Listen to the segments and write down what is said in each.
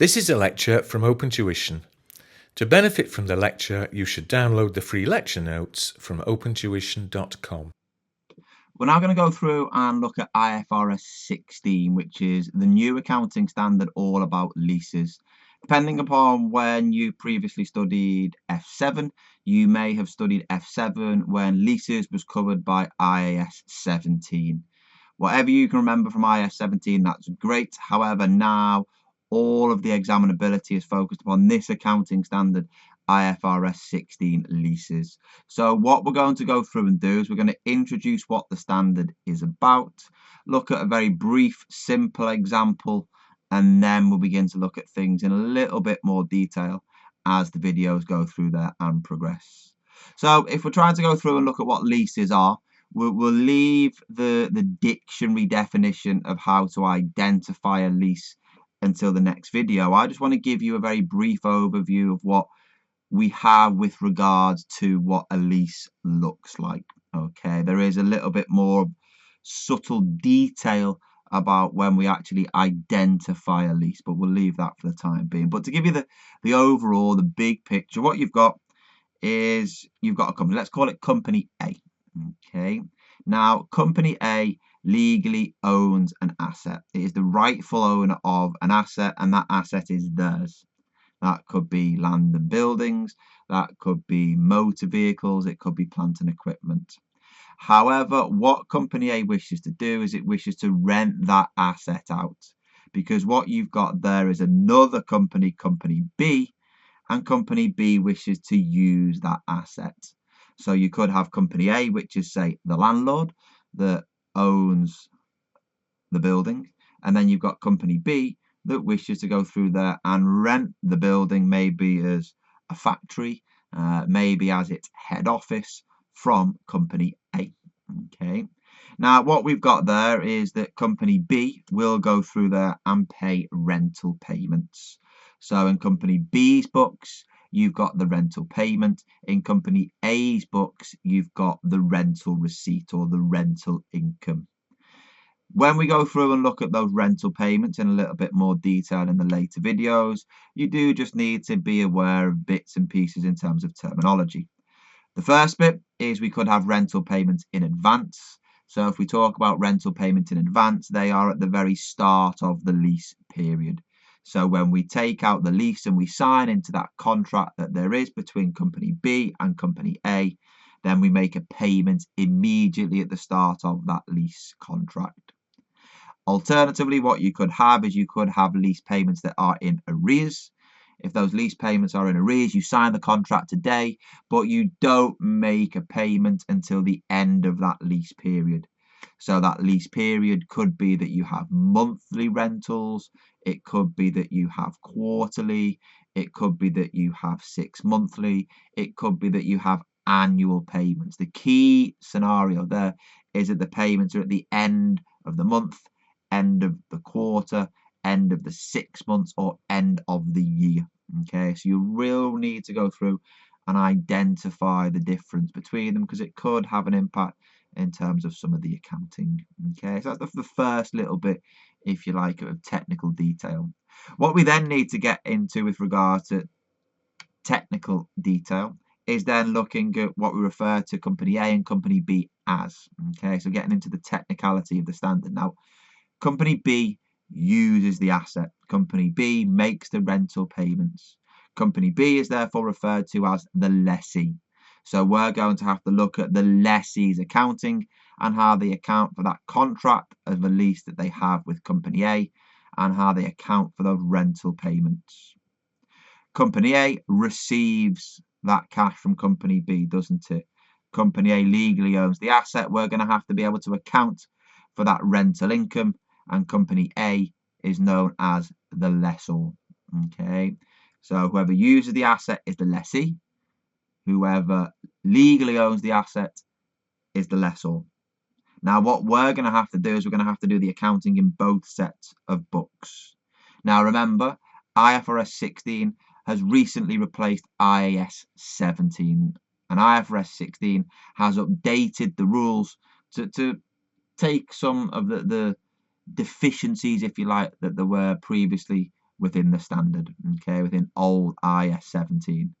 This is a lecture from OpenTuition. To benefit from the lecture, you should download the free lecture notes from opentuition.com. We're now going to go through and look at IFRS 16, which is the new accounting standard all about leases. Depending upon when you previously studied F7, you may have studied F7 when leases was covered by IAS 17. Whatever you can remember from IAS 17, that's great. However, now all of the examinability is focused upon this accounting standard, IFRS 16 leases. So what we're going to go through and do is we're going to introduce what the standard is about, look at a very brief, simple example, and then we'll begin to look at things in a little bit more detail as the videos go through there and progress. So if we're trying to go through and look at what leases are, we'll leave the dictionary definition of how to identify a lease until the next video. I just want to give you a very brief overview of what we have with regards to what a lease looks like. Okay, there is a little bit more subtle detail about when we actually identify a lease, but we'll leave that for the time being. But to give you the overall, the big picture, what you've got is you've got a company. Let's call it Company A. Okay, now Company A legally owns an asset. It is the rightful owner of an asset, and that asset is theirs. That could be land and buildings, that could be motor vehicles, it could be plant and equipment. However, what Company A wishes to do is it wishes to rent that asset out, because what you've got there is another company, Company B, and Company B wishes to use that asset. So you could have Company A, which is, say, the landlord that owns the building, and then you've got Company B that wishes to go through there and rent the building, maybe as a factory, maybe as its head office, from Company A. Okay, now what we've got there is that Company B will go through there and pay rental payments. So in Company B's books, you've got the rental payment. In Company A's books, you've got the rental receipt or the rental income. When we go through and look at those rental payments in a little bit more detail in the later videos, you do just need to be aware of bits and pieces in terms of terminology. The first bit is we could have rental payments in advance. So if we talk about rental payments in advance, they are at the very start of the lease period. So when we take out the lease and we sign into that contract that there is between Company B and Company A, then we make a payment immediately at the start of that lease contract. Alternatively, what you could have is you could have lease payments that are in arrears. If those lease payments are in arrears, you sign the contract today, but you don't make a payment until the end of that lease period. So that lease period could be that you have monthly rentals, it could be that you have quarterly, it could be that you have 6 monthly, it could be that you have annual payments. The key scenario there is that the payments are at the end of the month, end of the quarter, end of the 6 months, or end of the year. Okay, so you will need to go through and identify the difference between them, because it could have an impact in terms of some of the accounting. Okay, so that's the first little bit, if you like, of technical detail. What we then need to get into with regard to technical detail is then looking at what we refer to Company A and Company B as. Okay, so getting into the technicality of the standard. Now, Company B uses the asset. Company B makes the rental payments. Company B is therefore referred to as the lessee. So we're going to have to look at the lessee's accounting and how they account for that contract of a lease that they have with Company A and how they account for those rental payments. Company A receives that cash from Company B, doesn't it? Company A legally owns the asset. We're going to have to be able to account for that rental income, and Company A is known as the lessor. Okay, so whoever uses the asset is the lessee. Whoever legally owns the asset is the lessor. Now, what we're going to have to do is we're going to have to do the accounting in both sets of books. Now, remember, IFRS 16 has recently replaced IAS 17, and IFRS 16 has updated the rules to take some of the deficiencies, if you like, that there were previously within the standard, okay, within old IS 17.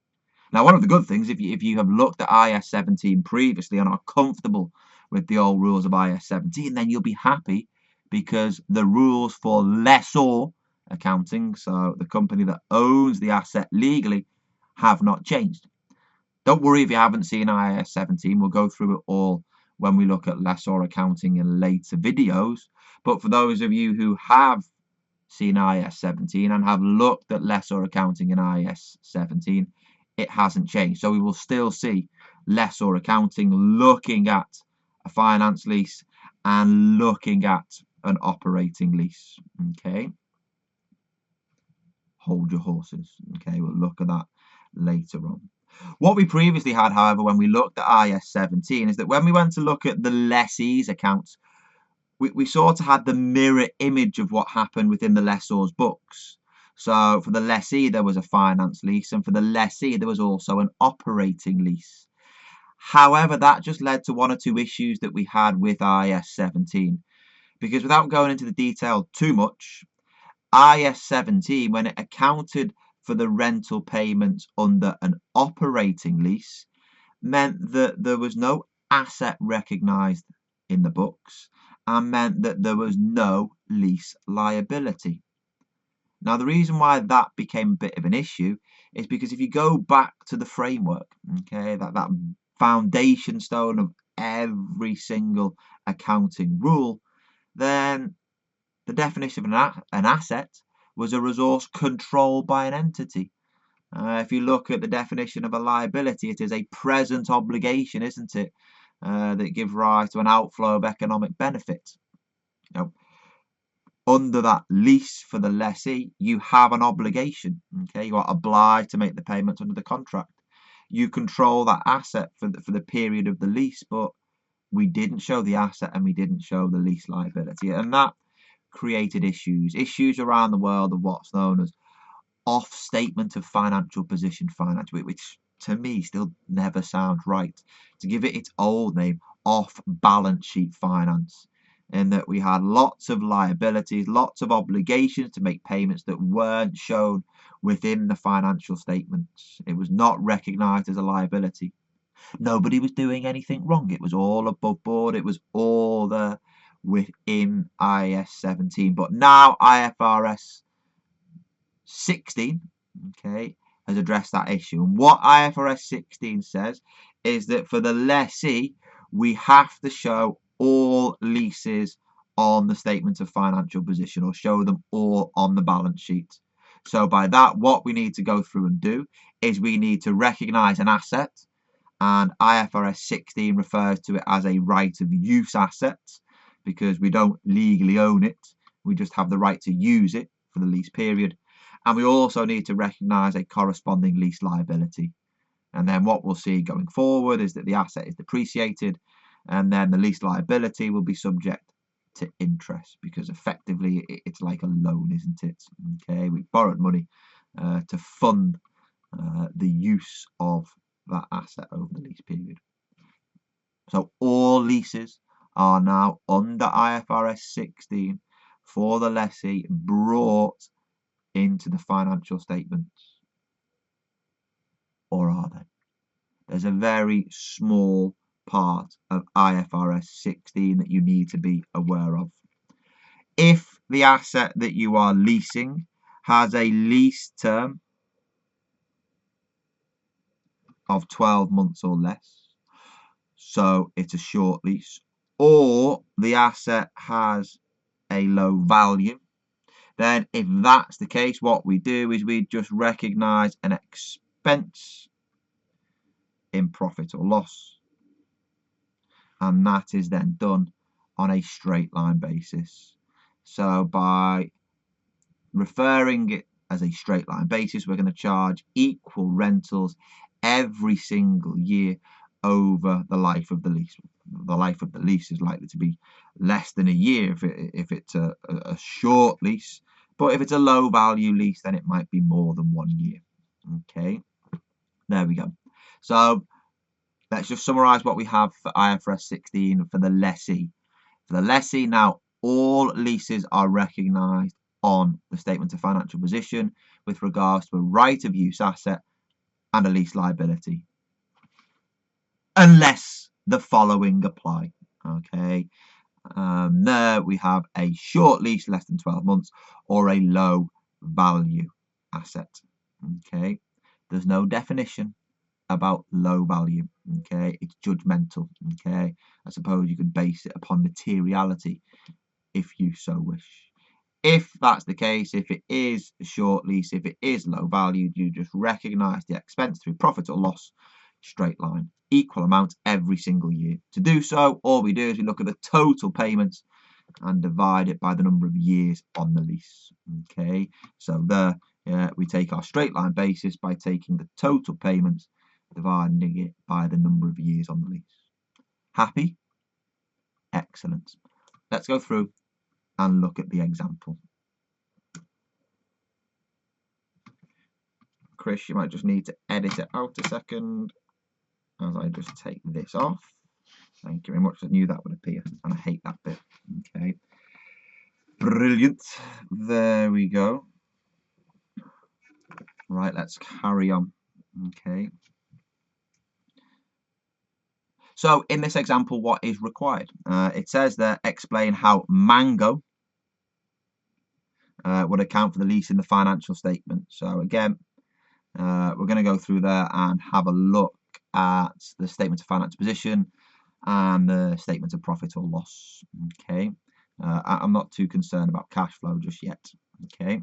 Now, one of the good things, if you have looked at IS 17 previously and are comfortable with the old rules of IS 17, then you'll be happy because the rules for lessor accounting, so the company that owns the asset legally, have not changed. Don't worry if you haven't seen IS 17. We'll go through it all when we look at lessor accounting in later videos. But for those of you who have seen IS 17 and have looked at lessor accounting in IS 17, it hasn't changed. So we will still see lessor accounting looking at a finance lease and looking at an operating lease. Okay. Hold your horses. Okay, we'll look at that later on. What we previously had, however, when we looked at IS 17 is that when we went to look at the lessee's accounts, we sort of had the mirror image of what happened within the lessor's books. So for the lessee, there was a finance lease, and for the lessee, there was also an operating lease. However, that just led to one or two issues that we had with IS 17. Because without going into the detail too much, IS 17, when it accounted for the rental payments under an operating lease, meant that there was no asset recognised in the books and meant that there was no lease liability. Now, the reason why that became a bit of an issue is because if you go back to the framework, okay, that foundation stone of every single accounting rule, then the definition of an asset was a resource controlled by an entity. If you look at the definition of a liability, it is a present obligation, isn't it, that gives rise to an outflow of economic benefit. Now, under that lease for the lessee, you have an obligation. Okay, you are obliged to make the payments under the contract. You control that asset for the period of the lease, but we didn't show the asset and we didn't show the lease liability, and that created issues around the world of what's known as off statement of financial position finance, which to me still never sounds right. To give it its old name, off balance sheet finance, in that we had lots of liabilities, lots of obligations to make payments that weren't shown within the financial statements. It was not recognized as a liability. Nobody was doing anything wrong. It was all above board. It was all there within IS 17. But now IFRS 16, okay, has addressed that issue. And what IFRS 16 says is that for the lessee, we have to show all leases on the statement of financial position, or show them all on the balance sheet. So by that, what we need to go through and do is we need to recognize an asset, and IFRS 16 refers to it as a right of use asset because we don't legally own it. We just have the right to use it for the lease period. And we also need to recognize a corresponding lease liability. And then what we'll see going forward is that the asset is depreciated, and then the lease liability will be subject to interest, because effectively it's like a loan, isn't it? Okay, we borrowed money to fund the use of that asset over the lease period. So all leases are now under IFRS 16 for the lessee brought into the financial statements, or are they? There's a very small part of IFRS 16 that you need to be aware of. If the asset that you are leasing has a lease term of 12 months or less, so it's a short lease, or the asset has a low value, then if that's the case, what we do is we just recognize an expense in profit or loss, and that is then done on a straight line basis. So by referring it as a straight line basis, we're going to charge equal rentals every single year over the life of the lease. The life of the lease is likely to be less than a year if it's a short lease, but if it's a low value lease, then it might be more than 1 year. Okay, there we go. So let's just summarize what we have for IFRS 16 for the lessee. For the lessee, now all leases are recognized on the statement of financial position with regards to a right of use asset and a lease liability, unless the following apply. Okay, there we have a short lease, less than 12 months, or a low value asset. Okay, there's no definition about low value. Okay, it's judgmental. Okay, I suppose you could base it upon materiality if you so wish. If that's the case, if it is a short lease, if it is low valued, you just recognise the expense through profit or loss, straight line, equal amount every single year. To do so, all we do is we look at the total payments and divide it by the number of years on the lease. Okay, so there we take our straight line basis by taking the total payments, dividing it by the number of years on the lease. Happy? Excellent. Let's go through and look at the example. Chris, you might just need to edit it out a second as I just take this off. Thank you very much. I knew that would appear and I hate that bit. Okay, brilliant. There we go. Right, let's carry on. Okay, so in this example, what is required? It says there, explain how Mango would account for the lease in the financial statement. So again, we're going to go through there and have a look at the statement of financial position and the statement of profit or loss. Okay, I'm not too concerned about cash flow just yet. Okay,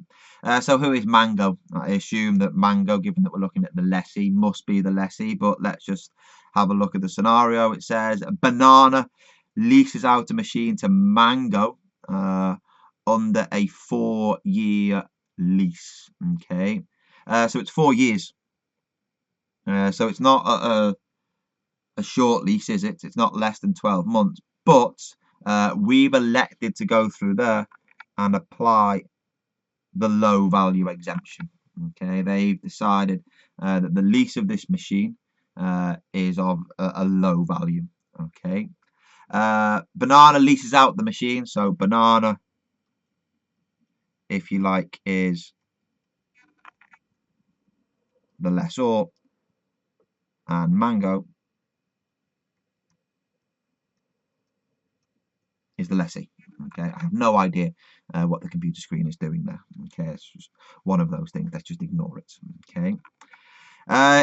so who is Mango? I assume that Mango, given that we're looking at the lessee, must be the lessee, but let's just have a look at the scenario. It says Banana leases out a machine to Mango under a 4-year lease. Okay, so it's 4 years. So it's not a short lease, is it? It's not less than 12 months, but we've elected to go through there and apply the low value exemption. Okay, they've decided that the lease of this machine is of a low value. Okay, Banana leases out the machine, so Banana, if you like, is the lessor and Mango is the lessee. Okay, I have no idea what the computer screen is doing there. Okay, it's just one of those things. Let's just ignore it. Okay,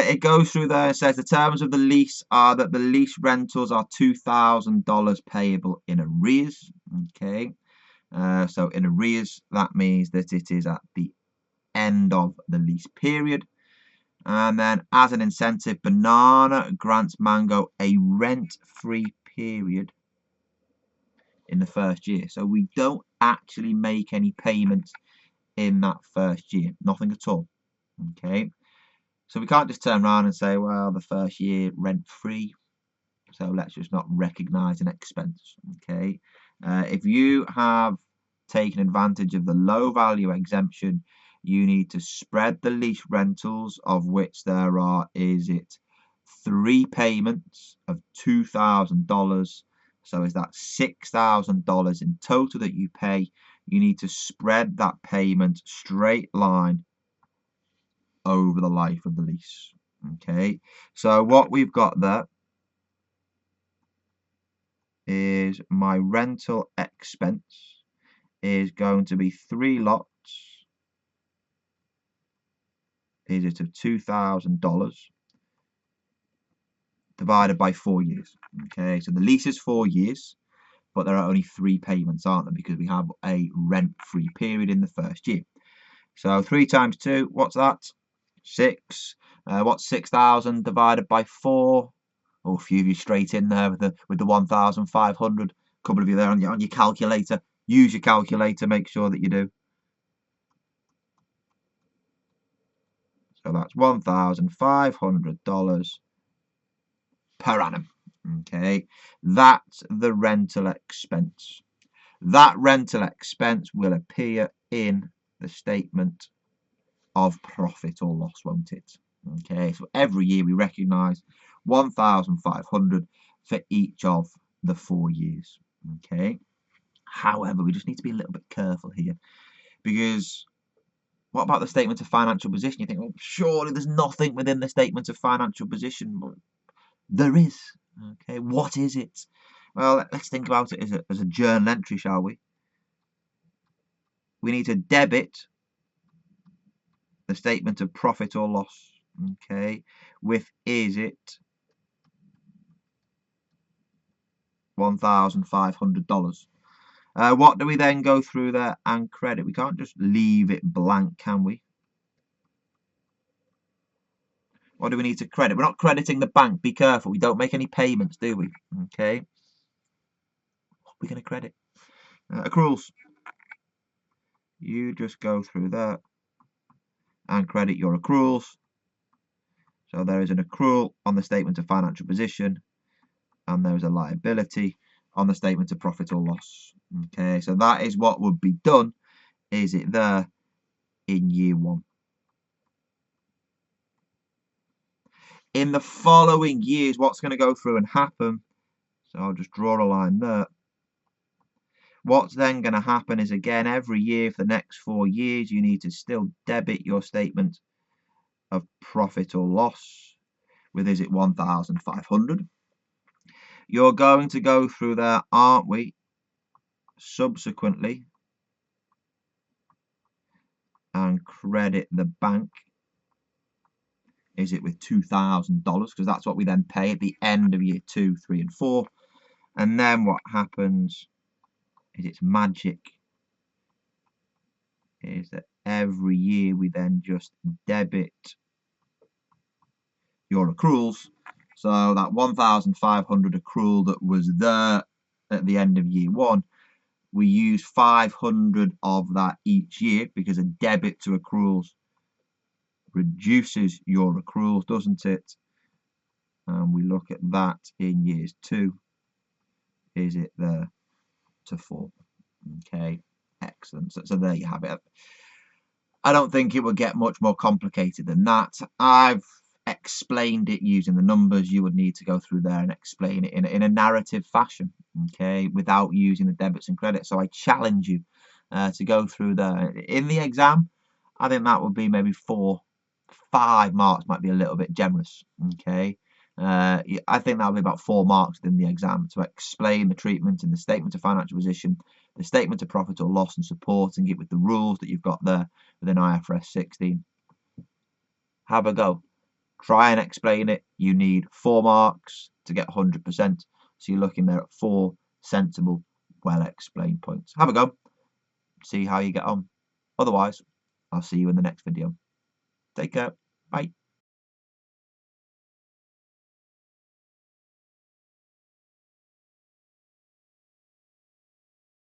it goes through there and says the terms of the lease are that the lease rentals are $2,000 payable in arrears. Okay, so in arrears, that means that it is at the end of the lease period. And then as an incentive, Banana grants Mango a rent-free period in the first year. So we don't actually make any payments in that first year, nothing at all. Okay, so we can't just turn around and say, well, the first year rent-free, so let's just not recognize an expense. Okay, if you have taken advantage of the low value exemption, you need to spread the lease rentals, of which there are, 3 payments of $2,000. So is that $6,000 in total that you pay? You need to spread that payment straight line over the life of the lease. Okay, so what we've got there is my rental expense is going to be 3 lots. Is it of $2,000 divided by 4 years? Okay, so the lease is 4 years, but there are only 3 payments, aren't there? Because we have a rent-free period in the first year. So 3 times 2, what's that? 6. What's 6,000 divided by 4? Oh, a few of you straight in there with the 1,500. A couple of you there on your calculator. Use your calculator. Make sure that you do. So that's $1,500 per annum. Okay, that's the rental expense. That rental expense will appear in the statement of profit or loss, won't it? Okay, so every year we recognise 1,500 for each of the 4 years. Okay, however, we just need to be a little bit careful here, Because what about the statement of financial position? You think, well, surely there's nothing within the statement of financial position. But there is. Okay, what is it? Well, let's think about it as a journal entry, shall we? We need to debit the statement of profit or loss, okay, with is it $1,500. What do we then go through there and credit? We can't just leave it blank, can we? What do we need to credit? We're not crediting the bank. Be careful. We don't make any payments, do we? Okay. What are we going to credit? Accruals. You just go through that and credit your accruals. So there is an accrual on the statement of financial position, and there is a liability on the statement of profit or loss. Okay, so that is what would be done. Is it there in year one? In the following years, what's going to go through and happen? So I'll just draw a line there. What's then going to happen is, again, every year for the next 4 years, you need to still debit your statement of profit or loss with is it 1,500. You're going to go through there, aren't we, subsequently, and credit the bank. Is it with $2,000? Because that's what we then pay at the end of year 2, 3, and 4. And then what happens is it's magic. Is that every year we then just debit your accruals. So that 1,500 accrual that was there at the end of year 1, we use 500 of that each year, because a debit to accruals reduces your accruals, doesn't it? And we look at that in years 2. Is it there to 4? Okay, excellent. So there you have it. I don't think it would get much more complicated than that. I've explained it using the numbers. You would need to go through there and explain it in a narrative fashion, okay, without using the debits and credits. So I challenge you to go through there. In the exam, I think that would be maybe 4, 5 marks, might be a little bit generous, okay. I think that would be about 4 marks within the exam to explain the treatment in the statement of financial position, the statement of profit or loss, and supporting it with the rules that you've got there within IFRS 16. Have a go. Try and explain it. You need 4 marks to get 100%. So you're looking there at 4 sensible, well-explained points. Have a go. See how you get on. Otherwise, I'll see you in the next video. Take care. Bye.